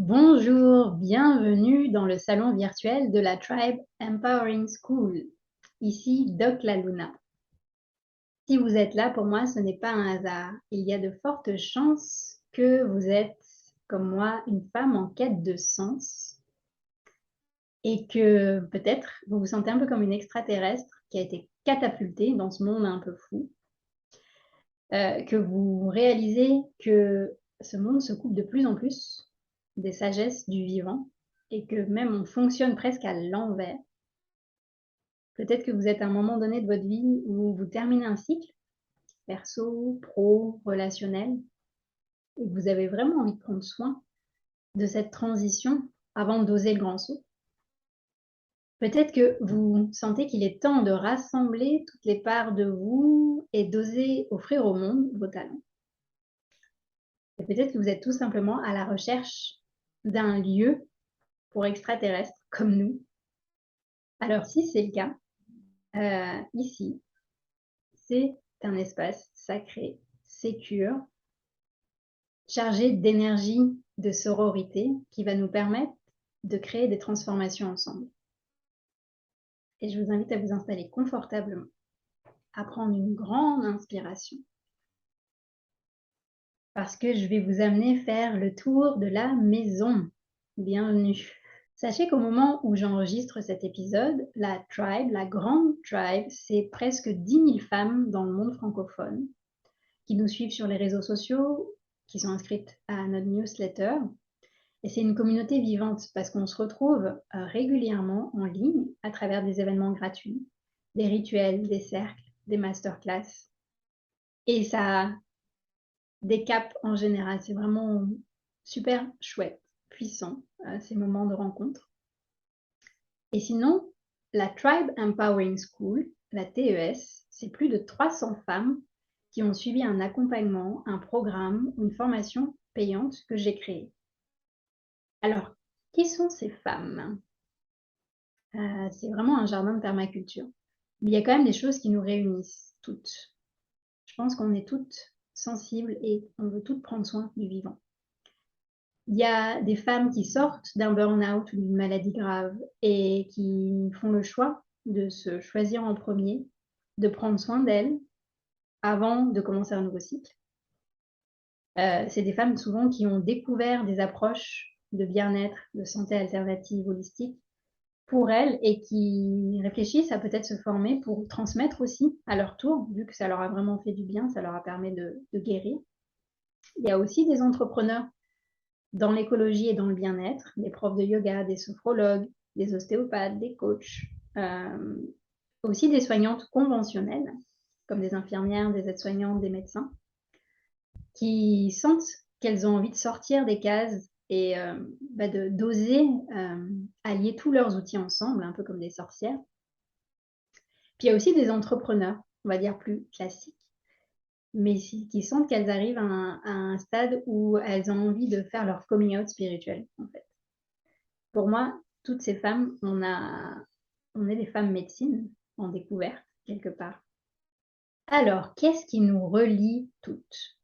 Bonjour, bienvenue dans le salon virtuel de la Tribe Empowering School. Ici Doc La Luna. Si vous êtes là, pour moi, ce n'est pas un hasard. Il y a de fortes chances que vous êtes, comme moi, une femme en quête de sens et que peut-être vous vous sentez un peu comme une extraterrestre qui a été catapultée dans ce monde un peu fou, que vous réalisez que ce monde se coupe de plus en plus des sagesses du vivant et que même on fonctionne presque à l'envers. Peut-être que vous êtes à un moment donné de votre vie où vous terminez un cycle, perso, pro, relationnel, et que vous avez vraiment envie de prendre soin de cette transition avant d'oser le grand saut. Peut-être que vous sentez qu'il est temps de rassembler toutes les parts de vous et d'oser offrir au monde vos talents. Et peut-être que vous êtes tout simplement à la recherche d'un lieu pour extraterrestres comme nous. Alors si c'est le cas, ici, c'est un espace sacré, sécure, chargé d'énergie, de sororité, qui va nous permettre de créer des transformations ensemble. Et je vous invite à vous installer confortablement, à prendre une grande inspiration, parce que je vais vous amener faire le tour de la maison. Bienvenue. Sachez qu'au moment où j'enregistre cet épisode, la Tribe, la grande Tribe, c'est presque 10 000 femmes dans le monde francophone qui nous suivent sur les réseaux sociaux, qui sont inscrites à notre newsletter. Et c'est une communauté vivante parce qu'on se retrouve régulièrement en ligne à travers des événements gratuits, des rituels, des cercles, des masterclass. Et ça décape en général. C'est vraiment super chouette, puissant, ces moments de rencontre. Et sinon, la Tribe Empowering School, la TES, c'est plus de 300 femmes qui ont suivi un accompagnement, un programme, une formation payante que j'ai créée. Alors, qui sont ces femmes? C'est vraiment un jardin de permaculture. Mais il y a quand même des choses qui nous réunissent toutes. Je pense qu'on est toutes sensibles et on veut toutes prendre soin du vivant. Il y a des femmes qui sortent d'un burn-out ou d'une maladie grave et qui font le choix de se choisir en premier, de prendre soin d'elles avant de commencer un nouveau cycle. C'est des femmes souvent qui ont découvert des approches de bien-être, de santé alternative, holistique, pour elles et qui réfléchissent à peut-être se former pour transmettre aussi à leur tour, vu que ça leur a vraiment fait du bien, ça leur a permis de guérir. Il y a aussi des entrepreneurs dans l'écologie et dans le bien-être, des profs de yoga, des sophrologues, des ostéopathes, des coachs, aussi des soignantes conventionnelles, comme des infirmières, des aides-soignantes, des médecins, qui sentent qu'elles ont envie de sortir des cases et d'oser allier tous leurs outils ensemble, un peu comme des sorcières. Puis il y a aussi des entrepreneurs, on va dire plus classiques, mais qui sentent qu'elles arrivent à un stade où elles ont envie de faire leur coming out spirituel, en fait. Pour moi, toutes ces femmes, on est des femmes médecine en découverte, quelque part. Alors, qu'est-ce qui nous relie toutes?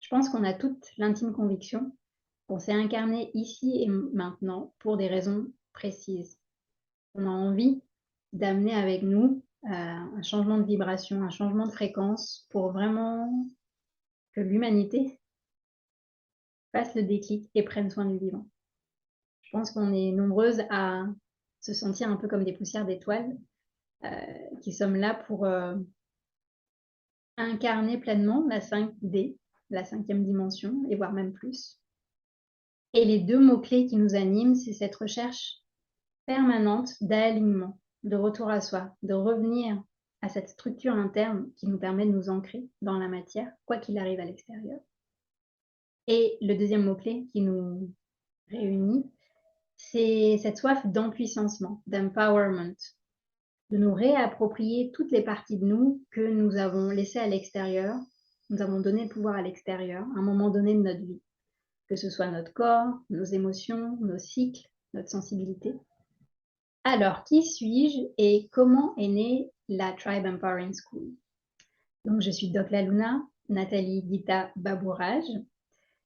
Je pense qu'on a toutes l'intime conviction qu'on s'est incarné ici et maintenant pour des raisons précises. On a envie d'amener avec nous un changement de vibration, un changement de fréquence pour vraiment que l'humanité fasse le déclic et prenne soin du vivant. Je pense qu'on est nombreuses à se sentir un peu comme des poussières d'étoiles qui sommes là pour incarner pleinement la 5D, la 5e dimension, et voire même plus. Et les deux mots-clés qui nous animent, c'est cette recherche permanente d'alignement, de retour à soi, de revenir à cette structure interne qui nous permet de nous ancrer dans la matière, quoi qu'il arrive à l'extérieur. Et le deuxième mot-clé qui nous réunit, c'est cette soif d'empuissancement, d'empowerment, de nous réapproprier toutes les parties de nous que nous avons laissées à l'extérieur, nous avons donné le pouvoir à l'extérieur, à un moment donné de notre vie, que ce soit notre corps, nos émotions, nos cycles, notre sensibilité. Alors, qui suis-je et comment est née la Tribe Empowering School? Donc, je suis Doc La Luna, Nathalie Gita Babourage.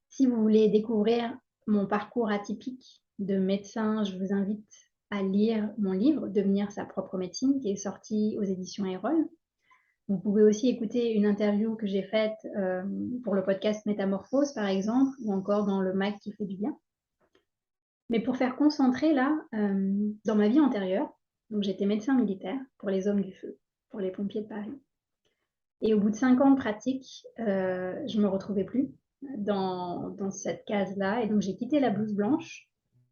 Si vous voulez découvrir mon parcours atypique de médecin, je vous invite à lire mon livre « Devenir sa propre médecine » qui est sorti aux éditions Erol. Vous pouvez aussi écouter une interview que j'ai faite pour le podcast Métamorphose, par exemple, ou encore dans le Mag qui fait du bien. Mais pour faire concentrer là, dans ma vie antérieure, donc j'étais médecin militaire pour les hommes du feu, pour les pompiers de Paris. Et au bout de 5 ans de pratique, je ne me retrouvais plus dans cette case-là. Et donc j'ai quitté la blouse blanche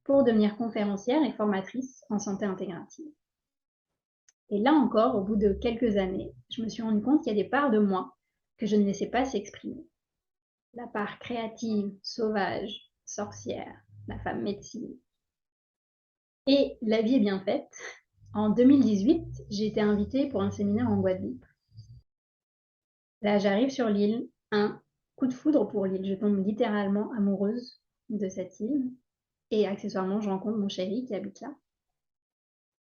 pour devenir conférencière et formatrice en santé intégrative. Et là encore, au bout de quelques années, je me suis rendu compte qu'il y a des parts de moi que je ne laissais pas s'exprimer. La part créative, sauvage, sorcière, la femme médecine. Et la vie est bien faite. En 2018, j'ai été invitée pour un séminaire en Guadeloupe. Là, j'arrive sur l'île, un coup de foudre pour l'île. Je tombe littéralement amoureuse de cette île. Et accessoirement, je rencontre mon chéri qui habite là.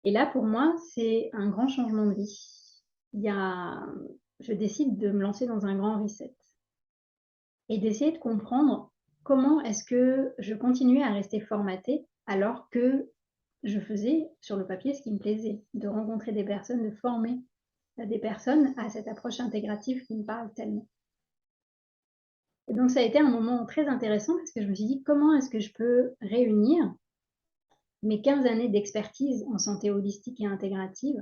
Et là, pour moi, c'est un grand changement de vie. Je décide de me lancer dans un grand reset et d'essayer de comprendre comment est-ce que je continuais à rester formatée alors que je faisais sur le papier ce qui me plaisait, de rencontrer des personnes, de former des personnes à cette approche intégrative qui me parle tellement. Et donc ça a été un moment très intéressant parce que je me suis dit comment est-ce que je peux réunir mes 15 années d'expertise en santé holistique et intégrative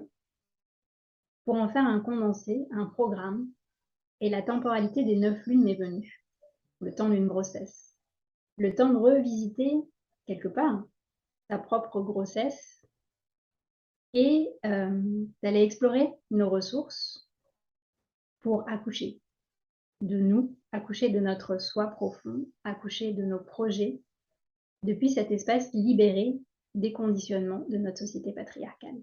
pour en faire un condensé, un programme, et la temporalité des 9 lunes m'est venue, le temps d'une grossesse. Le temps de revisiter, quelque part, sa propre grossesse et d'aller explorer nos ressources pour accoucher de nous, accoucher de notre soi profond, accoucher de nos projets, depuis cet espace libéré des conditionnements de notre société patriarcale.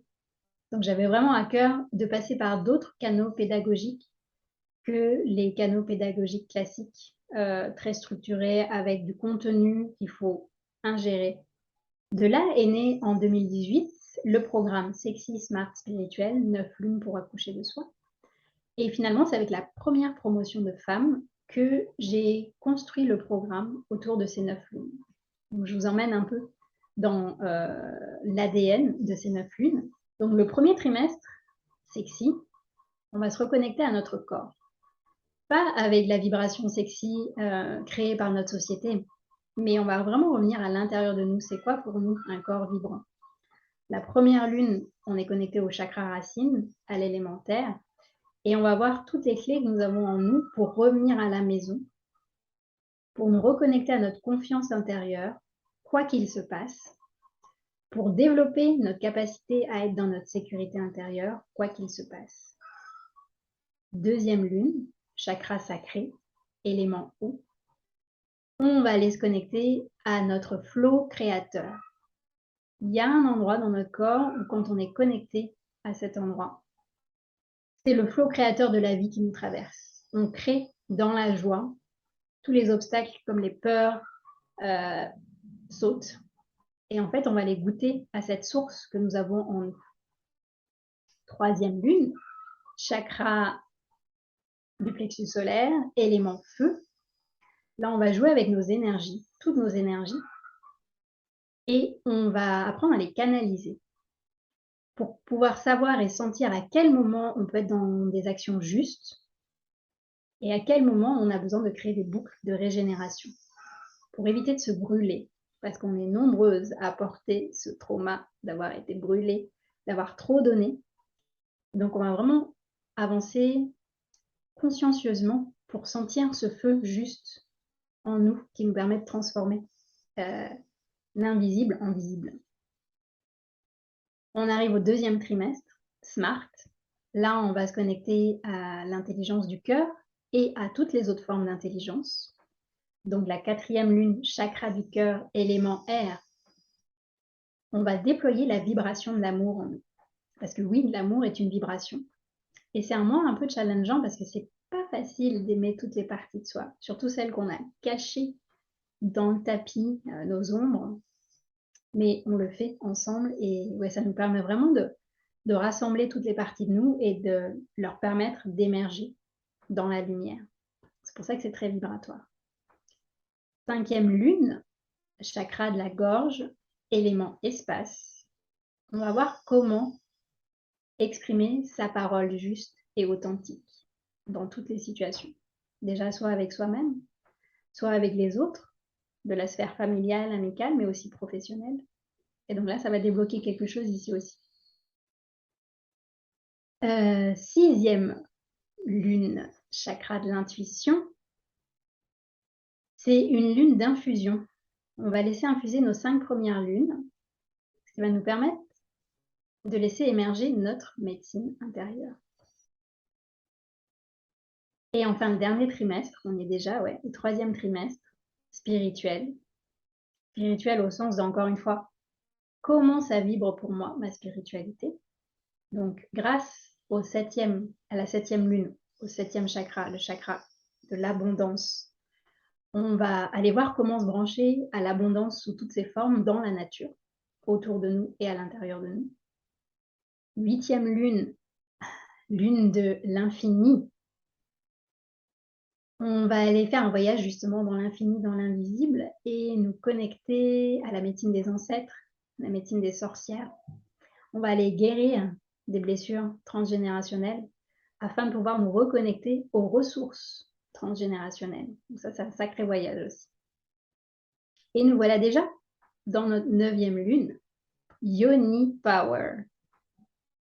Donc j'avais vraiment à cœur de passer par d'autres canaux pédagogiques que les canaux pédagogiques classiques, très structurés, avec du contenu qu'il faut ingérer. De là est né en 2018 le programme Sexy Smart Spirituel, 9 lunes pour accoucher de soi. Et finalement, c'est avec la première promotion de femmes que j'ai construit le programme autour de ces 9 lunes. Donc, je vous emmène un peu dans l'ADN de ces 9 lunes. Donc, le premier trimestre, sexy, on va se reconnecter à notre corps. Pas avec la vibration sexy créée par notre société, mais on va vraiment revenir à l'intérieur de nous. C'est quoi pour nous un corps vibrant? La première lune, on est connecté au chakra racine, à l'élémentaire, et on va voir toutes les clés que nous avons en nous pour revenir à la maison, pour nous reconnecter à notre confiance intérieure, quoi qu'il se passe, pour développer notre capacité à être dans notre sécurité intérieure, quoi qu'il se passe. Deuxième lune, chakra sacré, élément eau. On va aller se connecter à notre flow créateur. Il y a un endroit dans notre corps où quand on est connecté à cet endroit, c'est le flow créateur de la vie qui nous traverse. On crée dans la joie, tous les obstacles comme les peurs sautent. Et en fait, on va aller goûter à cette source que nous avons en nous. Troisième lune, chakra du plexus solaire, élément feu. Là, on va jouer avec nos énergies, toutes nos énergies, et on va apprendre à les canaliser pour pouvoir savoir et sentir à quel moment on peut être dans des actions justes et à quel moment on a besoin de créer des boucles de régénération pour éviter de se brûler, parce qu'on est nombreuses à porter ce trauma d'avoir été brûlée, d'avoir trop donné. Donc on va vraiment avancer consciencieusement pour sentir ce feu juste en nous qui nous permet de transformer l'invisible en visible. On arrive au deuxième trimestre, Smart. Là, on va se connecter à l'intelligence du cœur et à toutes les autres formes d'intelligence. Donc la quatrième lune, chakra du cœur, élément air. On va déployer la vibration de l'amour en nous. Parce que oui, l'amour est une vibration. Et c'est un moment un peu challengeant parce que c'est pas facile d'aimer toutes les parties de soi, surtout celles qu'on a cachées dans le tapis, nos ombres. Mais on le fait ensemble et ouais, ça nous permet vraiment de rassembler toutes les parties de nous et de leur permettre d'émerger dans la lumière. C'est pour ça que c'est très vibratoire. Cinquième lune, chakra de la gorge, élément espace. On va voir comment exprimer sa parole juste et authentique dans toutes les situations. Déjà, soit avec soi-même, soit avec les autres, de la sphère familiale, amicale, mais aussi professionnelle. Et donc là, ça va débloquer quelque chose ici aussi. 6e lune, chakra de l'intuition. C'est une lune d'infusion. On va laisser infuser nos 5 premières lunes, ce qui va nous permettre de laisser émerger notre médecine intérieure. Et enfin, le dernier trimestre, on est déjà, le 3e trimestre, spirituel. Spirituel au sens d'encore une fois, comment ça vibre pour moi, ma spiritualité. Donc, grâce à la 7e lune, au 7e chakra, le chakra de l'abondance, on va aller voir comment se brancher à l'abondance sous toutes ses formes dans la nature, autour de nous et à l'intérieur de nous. 8e lune, lune de l'infini. On va aller faire un voyage justement dans l'infini, dans l'invisible et nous connecter à la médecine des ancêtres, la médecine des sorcières. On va aller guérir des blessures transgénérationnelles afin de pouvoir nous reconnecter aux ressources transgénérationnelles. Donc ça, c'est un sacré voyage aussi. Et nous voilà déjà dans notre 9e lune, Yoni Power.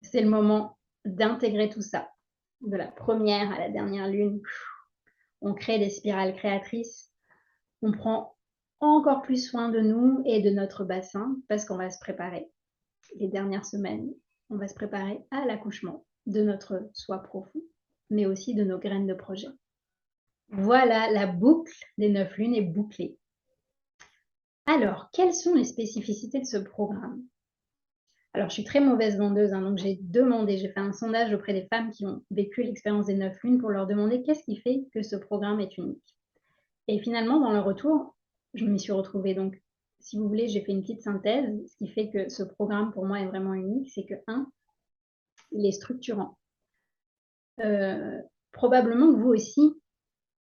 C'est le moment d'intégrer tout ça. De la première à la dernière lune, on crée des spirales créatrices. On prend encore plus soin de nous et de notre bassin parce qu'on va se préparer. Les dernières semaines, on va se préparer à l'accouchement de notre soi profond, mais aussi de nos graines de projet. Voilà, la boucle des 9 lunes est bouclée. Alors, quelles sont les spécificités de ce programme? Alors, je suis très mauvaise vendeuse, donc j'ai fait un sondage auprès des femmes qui ont vécu l'expérience des 9 lunes pour leur demander qu'est-ce qui fait que ce programme est unique. Et finalement, dans leur retour, je m'y suis retrouvée. Donc, si vous voulez, j'ai fait une petite synthèse. Ce qui fait que ce programme, pour moi, est vraiment unique, c'est que, 1, il est structurant. Probablement que vous aussi,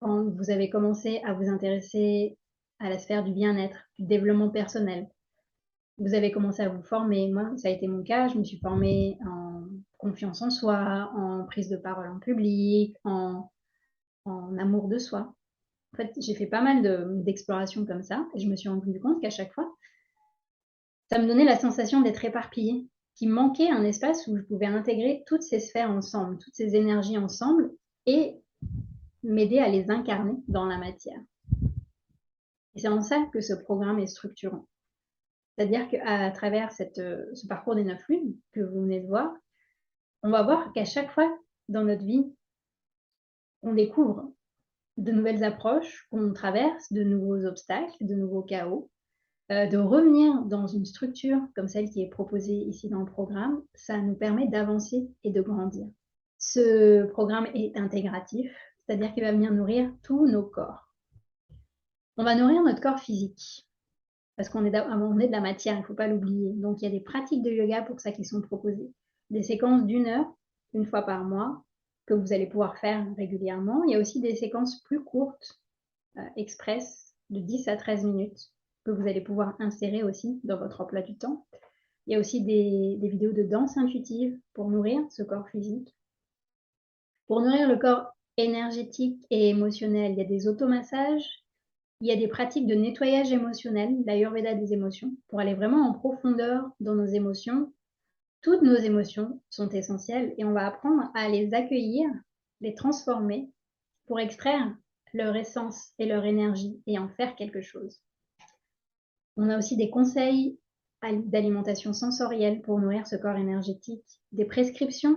quand vous avez commencé à vous intéresser à la sphère du bien-être, du développement personnel, vous avez commencé à vous former. Moi, ça a été mon cas. Je me suis formée en confiance en soi, en prise de parole en public, en amour de soi. En fait, j'ai fait pas mal d'explorations comme ça et je me suis rendu compte qu'à chaque fois, ça me donnait la sensation d'être éparpillée, qu'il manquait un espace où je pouvais intégrer toutes ces sphères ensemble, toutes ces énergies ensemble et m'aider à les incarner dans la matière. Et c'est en ça que ce programme est structurant. C'est-à-dire qu'à travers ce parcours des 9 lunes que vous venez de voir, on va voir qu'à chaque fois dans notre vie, on découvre de nouvelles approches, qu'on traverse de nouveaux obstacles, de nouveaux chaos, de revenir dans une structure comme celle qui est proposée ici dans le programme, ça nous permet d'avancer et de grandir. Ce programme est intégratif, c'est-à-dire qu'il va venir nourrir tous nos corps. On va nourrir notre corps physique, parce qu'on est de la matière, il ne faut pas l'oublier. Donc il y a des pratiques de yoga pour ça qui sont proposées. Des séquences d'1 heure, une fois par mois, que vous allez pouvoir faire régulièrement. Il y a aussi des séquences plus courtes, express, de 10 à 13 minutes, que vous allez pouvoir insérer aussi dans votre emploi du temps. Il y a aussi des vidéos de danse intuitive pour nourrir ce corps physique. Pour nourrir le corps énergétique et émotionnel, il y a des automassages, il y a des pratiques de nettoyage émotionnel, l'Ayurveda des émotions, pour aller vraiment en profondeur dans nos émotions. Toutes nos émotions sont essentielles et on va apprendre à les accueillir, les transformer pour extraire leur essence et leur énergie et en faire quelque chose. On a aussi des conseils d'alimentation sensorielle pour nourrir ce corps énergétique, des prescriptions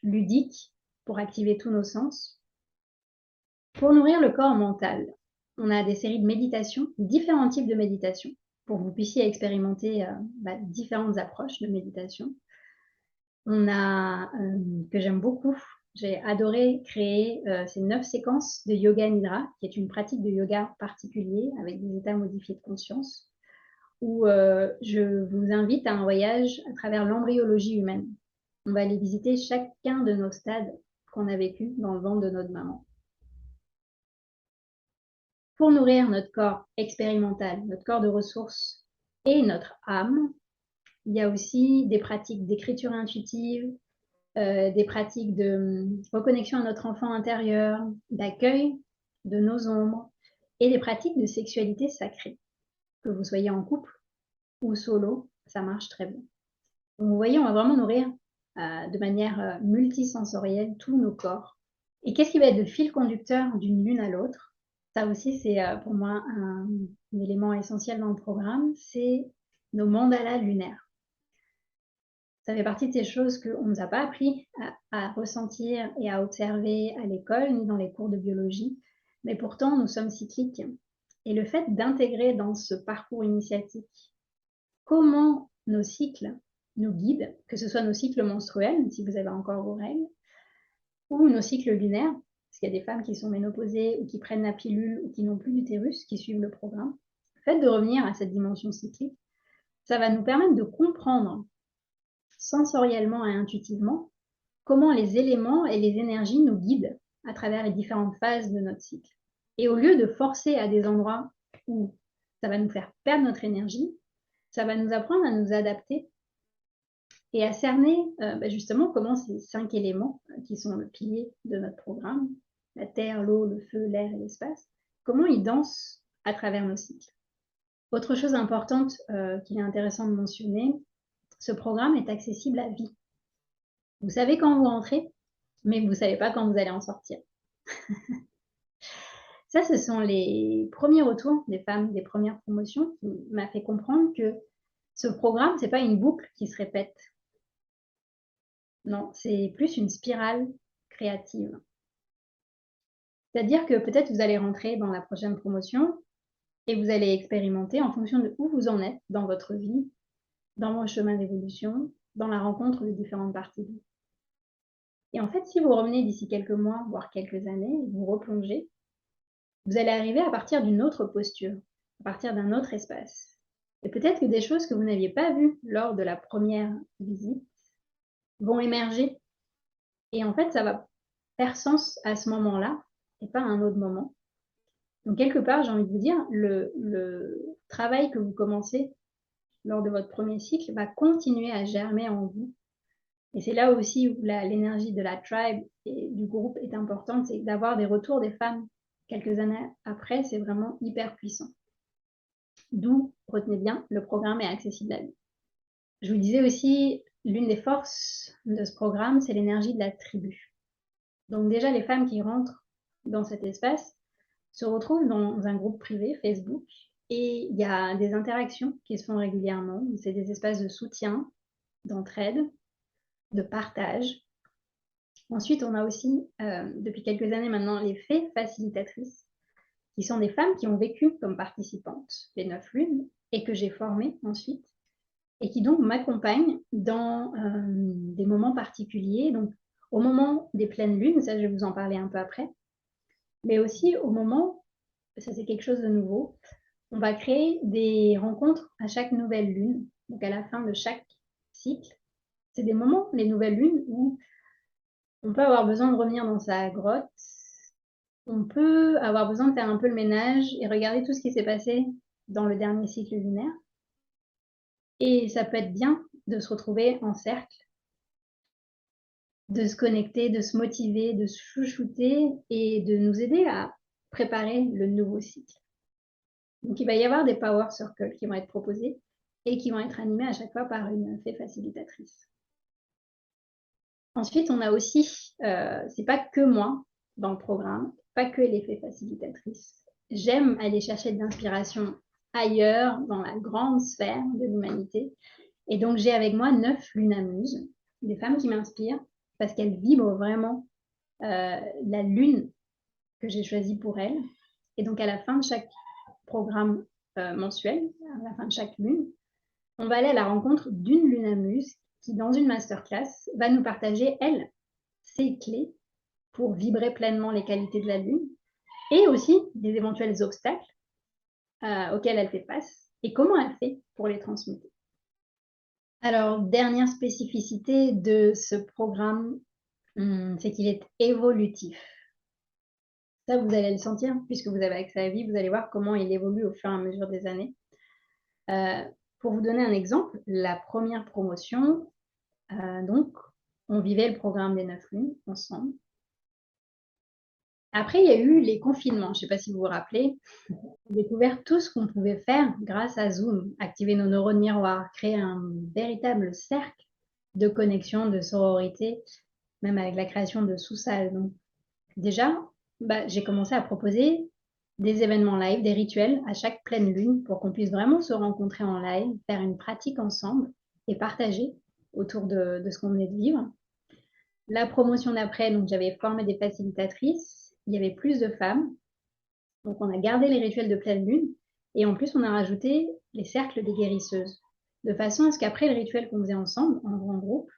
ludiques pour activer tous nos sens. Pour nourrir le corps mental, on a des séries de méditation, différents types de méditation, pour que vous puissiez expérimenter différentes approches de méditation. On a, que j'aime beaucoup, j'ai adoré créer ces 9 séquences de yoga nidra, qui est une pratique de yoga particulier avec des états modifiés de conscience, où je vous invite à un voyage à travers l'embryologie humaine. On va aller visiter chacun de nos stades qu'on a vécu dans le ventre de notre maman. pour nourrir notre corps expérimental, notre corps de ressources et notre âme. Il y a aussi des pratiques d'écriture intuitive, des pratiques de reconnexion à notre enfant intérieur, d'accueil de nos ombres et des pratiques de sexualité sacrée. Que vous soyez en couple ou solo, ça marche très bien. Donc, vous voyez, on va vraiment nourrir de manière multisensorielle tous nos corps. Et qu'est-ce qui va être le fil conducteur d'une lune à l'autre? Ça aussi, c'est pour moi un élément essentiel dans le programme, c'est nos mandalas lunaires. Ça fait partie de ces choses qu'on ne nous a pas appris à ressentir et à observer à l'école ni dans les cours de biologie, mais pourtant nous sommes cycliques. Et le fait d'intégrer dans ce parcours initiatique comment nos cycles nous guident, que ce soit nos cycles menstruels, si vous avez encore vos règles, ou nos cycles lunaires, parce qu'il y a des femmes qui sont ménopausées ou qui prennent la pilule ou qui n'ont plus d'utérus, qui suivent le programme. Le fait de revenir à cette dimension cyclique, ça va nous permettre de comprendre sensoriellement et intuitivement comment les éléments et les énergies nous guident à travers les différentes phases de notre cycle. Et au lieu de forcer à des endroits où ça va nous faire perdre notre énergie, ça va nous apprendre à nous adapter et à cerner justement comment ces 5 éléments qui sont le pilier de notre programme, la terre, l'eau, le feu, l'air et l'espace, comment ils dansent à travers nos cycles. Autre chose importante qu'il est intéressant de mentionner, ce programme est accessible à vie. Vous savez quand vous rentrez, mais vous ne savez pas quand vous allez en sortir. Ça, ce sont les premiers retours des femmes des premières promotions qui m'a fait comprendre que ce programme, ce n'est pas une boucle qui se répète. Non, c'est plus une spirale créative. C'est-à-dire que peut-être vous allez rentrer dans la prochaine promotion et vous allez expérimenter en fonction de où vous en êtes dans votre vie, dans votre chemin d'évolution, dans la rencontre de différentes parties de vous. Et en fait, si vous revenez d'ici quelques mois, voire quelques années, vous replongez, vous allez arriver à partir d'une autre posture, à partir d'un autre espace. Et peut-être que des choses que vous n'aviez pas vues lors de la première visite vont émerger. Et en fait, ça va faire sens à ce moment-là et pas à un autre moment. Donc, quelque part, j'ai envie de vous dire, le travail que vous commencez lors de votre premier cycle va continuer à germer en vous. Et c'est là aussi où l'énergie de la tribe et du groupe est importante, c'est d'avoir des retours des femmes quelques années après, c'est vraiment hyper puissant. D'où, retenez bien, le programme est accessible à vous. Je vous disais aussi, l'une des forces de ce programme, c'est l'énergie de la tribu. Donc déjà, les femmes qui rentrent dans cet espace se retrouvent dans un groupe privé Facebook et il y a des interactions qui se font régulièrement. C'est des espaces de soutien, d'entraide, de partage. Ensuite, on a aussi, depuis quelques années maintenant, les fées facilitatrices, qui sont des femmes qui ont vécu comme participantes des 9 lunes et que j'ai formées ensuite, et qui donc m'accompagnent dans des moments particuliers. Donc, au moment des pleines lunes, ça je vais vous en parler un peu après, mais aussi au moment, ça c'est quelque chose de nouveau, on va créer des rencontres à chaque nouvelle lune, donc à la fin de chaque cycle. C'est des moments, les nouvelles lunes, où on peut avoir besoin de revenir dans sa grotte, on peut avoir besoin de faire un peu le ménage et regarder tout ce qui s'est passé dans le dernier cycle lunaire. Et ça peut être bien de se retrouver en cercle, de se connecter, de se motiver, de se chouchouter et de nous aider à préparer le nouveau cycle. Donc il va y avoir des power circles qui vont être proposés et qui vont être animés à chaque fois par une fée facilitatrice. Ensuite, on a aussi, c'est pas que moi dans le programme, pas que les fées facilitatrices. J'aime aller chercher de l'inspiration ailleurs, dans la grande sphère de l'humanité. Et donc, j'ai avec moi 9 lunamuses, des femmes qui m'inspirent parce qu'elles vibrent vraiment la lune que j'ai choisie pour elles. Et donc, à la fin de chaque programme mensuel, à la fin de chaque lune, on va aller à la rencontre d'une lunamuse qui, dans une masterclass, va nous partager, elle, ses clés pour vibrer pleinement les qualités de la lune et aussi des éventuels obstacles auxquels elle fait face et comment elle fait pour les transmuter. Alors, dernière spécificité de ce programme, c'est qu'il est évolutif. Ça, vous allez le sentir puisque vous avez accès à la vie, vous allez voir comment il évolue au fur et à mesure des années. Pour vous donner un exemple, la première promotion, donc, on vivait le programme des 9 lunes ensemble. Après, il y a eu les confinements. Je ne sais pas si vous vous rappelez. On a découvert tout ce qu'on pouvait faire grâce à Zoom, activer nos neurones miroirs, créer un véritable cercle de connexion, de sororité, même avec la création de sous-salles. Donc, déjà, j'ai commencé à proposer des événements live, des rituels à chaque pleine lune pour qu'on puisse vraiment se rencontrer en live, faire une pratique ensemble et partager autour de ce qu'on venait de vivre. La promotion d'après, donc j'avais formé des facilitatrices, il y avait plus de femmes, donc on a gardé les rituels de pleine lune et en plus on a rajouté les cercles des guérisseuses, de façon à ce qu'après le rituel qu'on faisait ensemble, en grand groupe,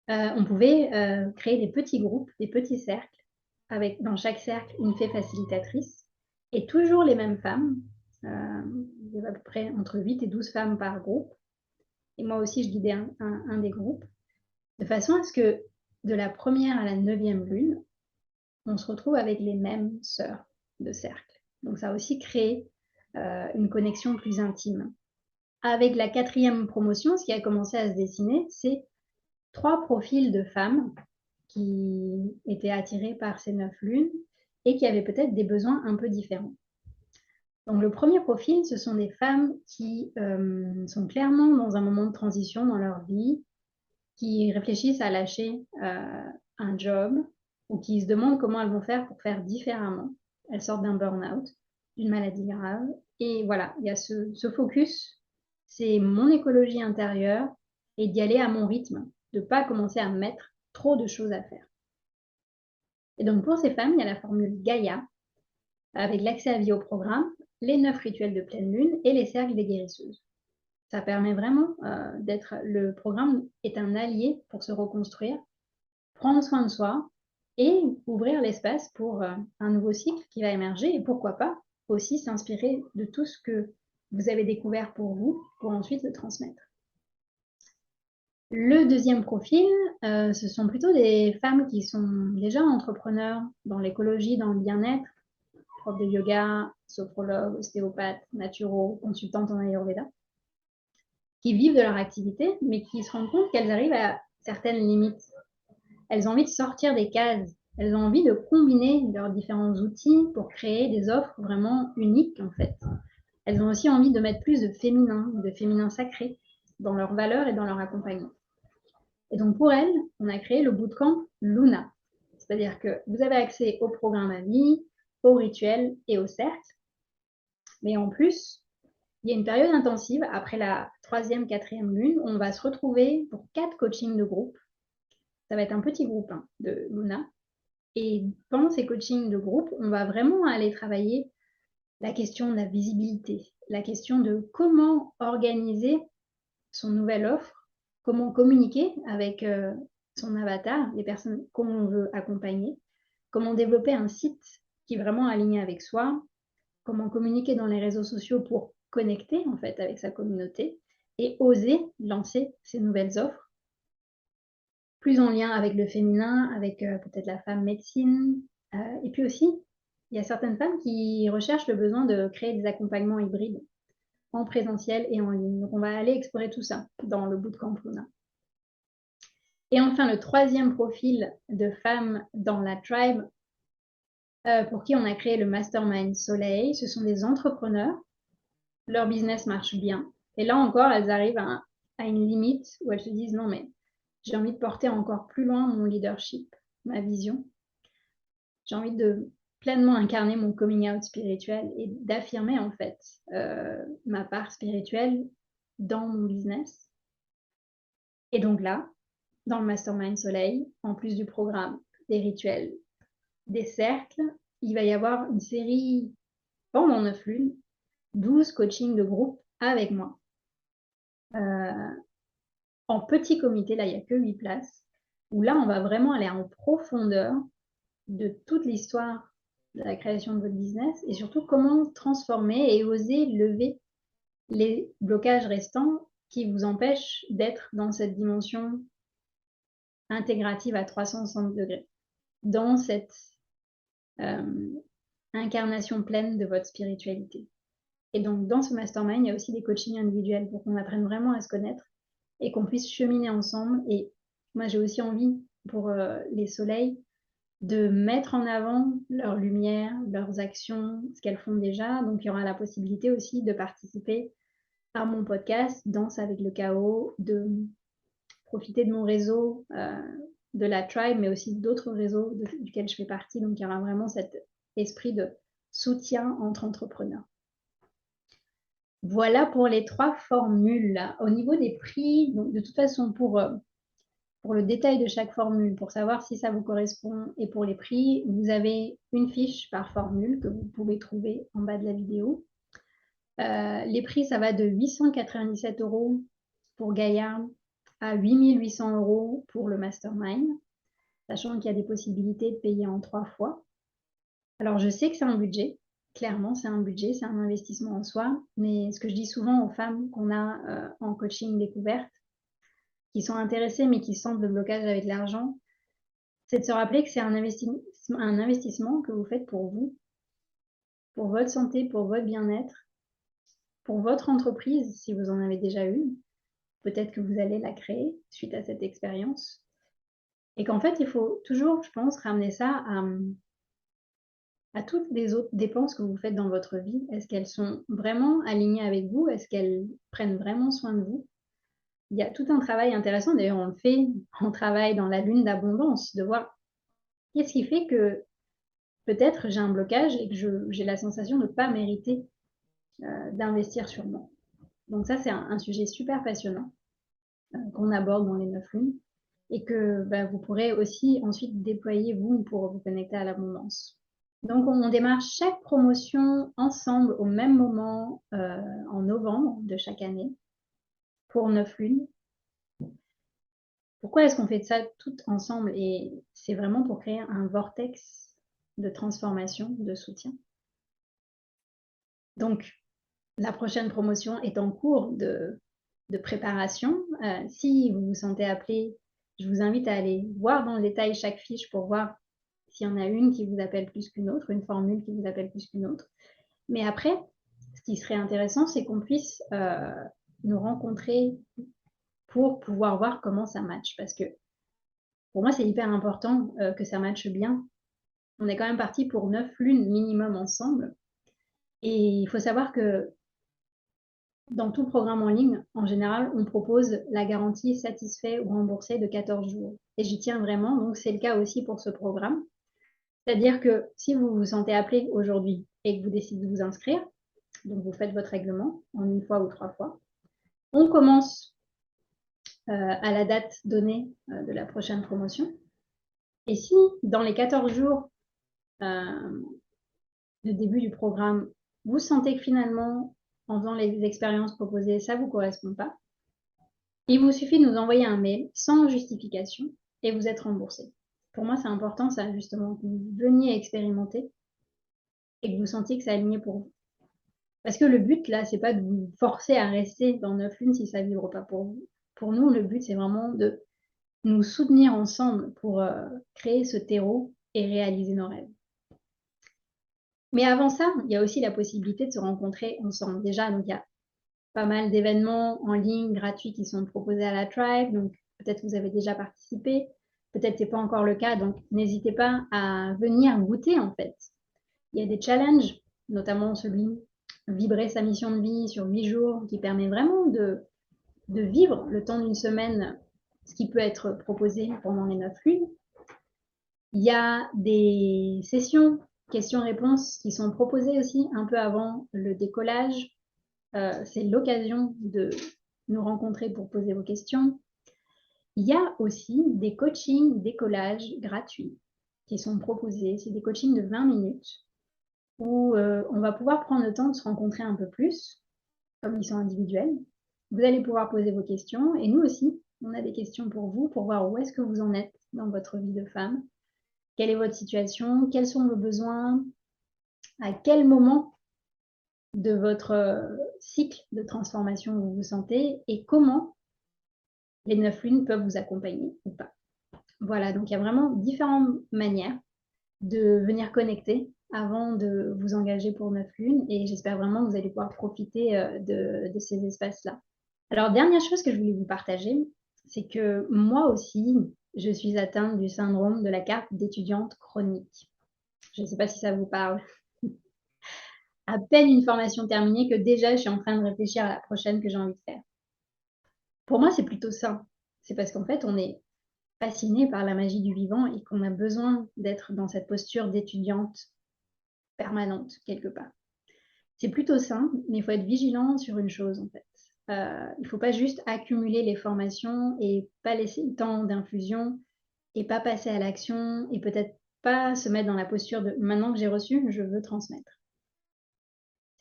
on pouvait créer des petits groupes, des petits cercles, avec dans chaque cercle une fée facilitatrice, et toujours les mêmes femmes, il y avait à peu près entre 8 et 12 femmes par groupe, et moi aussi je guidais un des groupes, de façon à ce que de la première à la 9e lune, on se retrouve avec les mêmes sœurs de cercle. Donc ça a aussi créé une connexion plus intime. Avec la 4e promotion, ce qui a commencé à se dessiner, c'est 3 profils de femmes qui étaient attirées par ces 9 lunes et qui avaient peut-être des besoins un peu différents. Donc le premier profil, ce sont des femmes qui sont clairement dans un moment de transition dans leur vie, qui réfléchissent à lâcher un job ou qui se demandent comment elles vont faire pour faire différemment. Elles sortent d'un burn-out, d'une maladie grave. Et voilà, il y a ce focus, c'est mon écologie intérieure et d'y aller à mon rythme, de ne pas commencer à mettre trop de choses à faire. Et donc pour ces femmes, il y a la formule Gaïa, avec l'accès à vie au programme, les 9 rituels de pleine lune et les cercles des guérisseuses. Ça permet vraiment d'être, le programme est un allié pour se reconstruire, prendre soin de soi et ouvrir l'espace pour un nouveau cycle qui va émerger et pourquoi pas aussi s'inspirer de tout ce que vous avez découvert pour vous pour ensuite le transmettre. Le deuxième profil, ce sont plutôt des femmes qui sont déjà entrepreneurs dans l'écologie, dans le bien-être, prof de yoga, sophrologue, ostéopathe, naturo, consultante en Ayurveda, qui vivent de leur activité, mais qui se rendent compte qu'elles arrivent à certaines limites. Elles ont envie de sortir des cases. Elles ont envie de combiner leurs différents outils pour créer des offres vraiment uniques, en fait. Elles ont aussi envie de mettre plus de féminin sacré dans leurs valeurs et dans leur accompagnement. Et donc, pour elles, on a créé le bootcamp Luna. C'est-à-dire que vous avez accès au programme à vie, aux rituels et aux cercles. Mais en plus, il y a une période intensive après la 3e, 4e lune où on va se retrouver pour 4 coachings de groupe. Ça va être un petit groupe de Luna. Et pendant ces coachings de groupe, on va vraiment aller travailler la question de la visibilité, la question de comment organiser son nouvelle offre, comment communiquer avec son avatar, les personnes qu'on veut accompagner, comment développer un site qui est vraiment aligné avec soi, comment communiquer dans les réseaux sociaux pour connecter en fait avec sa communauté et oser lancer ces nouvelles offres plus en lien avec le féminin, avec peut-être la femme médecine. Et puis aussi, il y a certaines femmes qui recherchent le besoin de créer des accompagnements hybrides en présentiel et en ligne. Donc on va aller explorer tout ça dans le bootcamp Luna. Et enfin, le 3e profil de femmes dans la tribe pour qui on a créé le Mastermind Soleil, ce sont des entrepreneurs. Leur business marche bien. Et là encore, elles arrivent à une limite où elles se disent non, mais j'ai envie de porter encore plus loin mon leadership, ma vision. J'ai envie de pleinement incarner mon coming out spirituel et d'affirmer en fait ma part spirituelle dans mon business. Et donc là, dans le Mastermind Soleil, en plus du programme, des rituels, des cercles, il va y avoir une série pendant 9 lunes, 12 coachings de groupe avec moi. En petit comité, là, il n'y a que 8 places, où là, on va vraiment aller en profondeur de toute l'histoire de la création de votre business et surtout comment transformer et oser lever les blocages restants qui vous empêchent d'être dans cette dimension intégrative à 360 degrés, dans cette incarnation pleine de votre spiritualité. Et donc, dans ce mastermind, il y a aussi des coachings individuels pour qu'on apprenne vraiment à se connaître et qu'on puisse cheminer ensemble. Et moi, j'ai aussi envie, pour les soleils, de mettre en avant leur lumière, leurs actions, ce qu'elles font déjà. Donc, il y aura la possibilité aussi de participer à mon podcast Danse avec le chaos, de profiter de mon réseau, de la tribe, mais aussi d'autres réseaux duquel je fais partie. Donc, il y aura vraiment cet esprit de soutien entre entrepreneurs. Voilà pour les 3 formules. Au niveau des prix, donc de toute façon, pour le détail de chaque formule, pour savoir si ça vous correspond, et pour les prix, vous avez une fiche par formule que vous pouvez trouver en bas de la vidéo. Les prix, ça va de 897 € pour Gaïa à 8800 € pour le mastermind, sachant qu'il y a des possibilités de payer en 3 fois. Alors, je sais que c'est un budget. Clairement, c'est un budget, c'est un investissement en soi. Mais ce que je dis souvent aux femmes qu'on a en coaching découverte, qui sont intéressées mais qui sentent le blocage avec l'argent, c'est de se rappeler que c'est un investissement que vous faites pour vous, pour votre santé, pour votre bien-être, pour votre entreprise, si vous en avez déjà une. Peut-être que vous allez la créer suite à cette expérience. Et qu'en fait, il faut toujours, je pense, ramener ça à toutes les autres dépenses que vous faites dans votre vie. Est-ce qu'elles sont vraiment alignées avec vous? Est-ce qu'elles prennent vraiment soin de vous? Il y a tout un travail intéressant, d'ailleurs on le fait en travail dans la lune d'abondance, de voir qu'est-ce qui fait que peut-être j'ai un blocage et que j'ai la sensation de ne pas mériter d'investir sur moi. Donc ça, c'est un sujet super passionnant qu'on aborde dans les 9 lunes et que vous pourrez aussi ensuite déployer vous pour vous connecter à l'abondance. Donc, on démarre chaque promotion ensemble au même moment en novembre de chaque année pour 9 lunes. Pourquoi est-ce qu'on fait ça tout ensemble? Et c'est vraiment pour créer un vortex de transformation, de soutien. Donc, la prochaine promotion est en cours de préparation. Si vous vous sentez appelé, je vous invite à aller voir dans le détail chaque fiche pour voir s'il y en a une qui vous appelle plus qu'une autre, une formule qui vous appelle plus qu'une autre. Mais après, ce qui serait intéressant, c'est qu'on puisse nous rencontrer pour pouvoir voir comment ça match. Parce que pour moi, c'est hyper important que ça matche bien. On est quand même parti pour 9 lunes minimum ensemble. Et il faut savoir que dans tout programme en ligne, en général, on propose la garantie satisfait ou remboursé de 14 jours. Et j'y tiens vraiment, donc c'est le cas aussi pour ce programme. C'est-à-dire que si vous vous sentez appelé aujourd'hui et que vous décidez de vous inscrire, donc vous faites votre règlement en 1 fois ou 3 fois, on commence à la date donnée de la prochaine promotion. Et si dans les 14 jours de début du programme, vous sentez que finalement, en faisant les expériences proposées, ça ne vous correspond pas, il vous suffit de nous envoyer un mail sans justification et vous êtes remboursé. Pour moi, c'est important ça, justement, que vous veniez expérimenter et que vous sentiez que c'est aligné pour vous. Parce que le but, là, c'est pas de vous forcer à rester dans 9 lunes si ça ne vibre pas pour vous. Pour nous, le but, c'est vraiment de nous soutenir ensemble pour créer ce terreau et réaliser nos rêves. Mais avant ça, il y a aussi la possibilité de se rencontrer ensemble. Déjà, donc il y a pas mal d'événements en ligne gratuits qui sont proposés à la Tribe. Donc peut-être vous avez déjà participé, peut-être c'est pas encore le cas. Donc n'hésitez pas à venir goûter en fait. Il y a des challenges, notamment celui vibrer sa mission de vie sur 8 jours, qui permet vraiment de vivre le temps d'une semaine, ce qui peut être proposé pendant les 9 lunes. Il y a des sessions questions-réponses qui sont proposées aussi un peu avant le décollage. C'est l'occasion de nous rencontrer pour poser vos questions. Il y a aussi des coachings décollage gratuits qui sont proposés. C'est des coachings de 20 minutes où on va pouvoir prendre le temps de se rencontrer un peu plus, comme ils sont individuels. Vous allez pouvoir poser vos questions et nous aussi, on a des questions pour vous pour voir où est-ce que vous en êtes dans votre vie de femme. Quelle est votre situation? Quels sont vos besoins? À quel moment de votre cycle de transformation vous vous sentez et comment les 9 lunes peuvent vous accompagner ou pas. Voilà, donc il y a vraiment différentes manières de venir connecter avant de vous engager pour 9 lunes et j'espère vraiment que vous allez pouvoir profiter de ces espaces-là. Alors, dernière chose que je voulais vous partager, c'est que moi aussi, je suis atteinte du syndrome de la carte d'étudiante chronique. Je ne sais pas si ça vous parle. À peine une formation terminée que déjà je suis en train de réfléchir à la prochaine que j'ai envie de faire. Pour moi, c'est plutôt ça. C'est parce qu'en fait, on est passionné par la magie du vivant et qu'on a besoin d'être dans cette posture d'étudiante permanente quelque part. C'est plutôt sain, mais il faut être vigilant sur une chose en fait. Il ne faut pas juste accumuler les formations et pas laisser le temps d'infusion et pas passer à l'action et peut-être pas se mettre dans la posture de maintenant que j'ai reçu, je veux transmettre.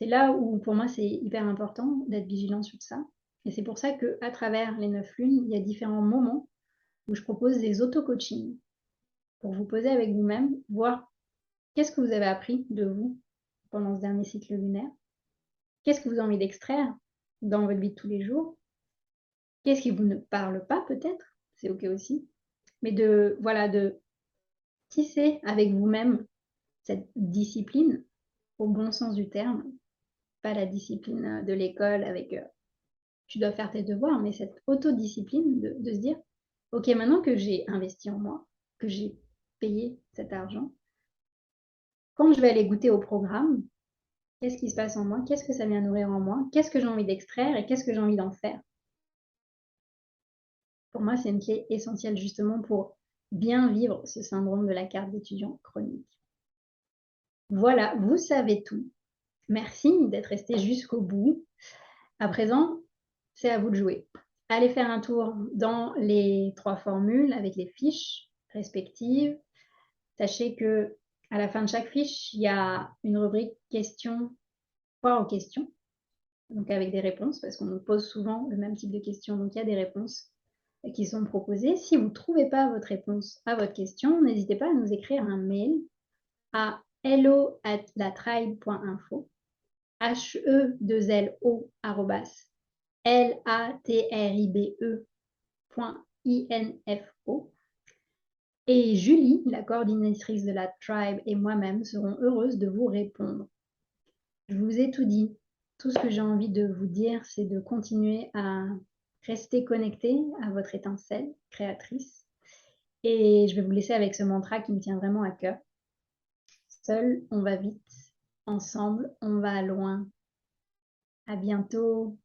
C'est là où pour moi c'est hyper important d'être vigilant sur ça. Et c'est pour ça qu'à travers les 9 lunes, il y a différents moments où je propose des auto-coachings pour vous poser avec vous-même, voir qu'est-ce que vous avez appris de vous pendant ce dernier cycle lunaire, qu'est-ce que vous avez envie d'extraire dans votre vie de tous les jours, qu'est-ce qui vous ne parle pas peut-être, c'est ok aussi, mais de tisser avec vous-même cette discipline au bon sens du terme, pas la discipline de l'école avec tu dois faire tes devoirs, mais cette autodiscipline de se dire, ok, maintenant que j'ai investi en moi, que j'ai payé cet argent, quand je vais aller goûter au programme, qu'est-ce qui se passe en moi, qu'est-ce que ça vient nourrir en moi, qu'est-ce que j'ai envie d'extraire et qu'est-ce que j'ai envie d'en faire. Pour moi, c'est une clé essentielle justement pour bien vivre ce syndrome de la carte d'étudiant chronique. Voilà, vous savez tout. Merci d'être resté jusqu'au bout. À présent, c'est à vous de jouer. Allez faire un tour dans les 3 formules avec les fiches respectives. Sachez que à la fin de chaque fiche, il y a une rubrique questions, poire aux questions, donc avec des réponses, parce qu'on nous pose souvent le même type de questions, donc il y a des réponses qui sont proposées. Si vous ne trouvez pas votre réponse à votre question, n'hésitez pas à nous écrire un mail à hello@latribe.info, HE2LO latribe.info. Et Julie, la coordinatrice de la Tribe, et moi-même serons heureuses de vous répondre. Je vous ai tout dit. Tout ce que j'ai envie de vous dire, c'est de continuer à rester connecté à votre étincelle créatrice. Et je vais vous laisser avec ce mantra qui me tient vraiment à cœur. Seul, on va vite. Ensemble, on va loin. À bientôt.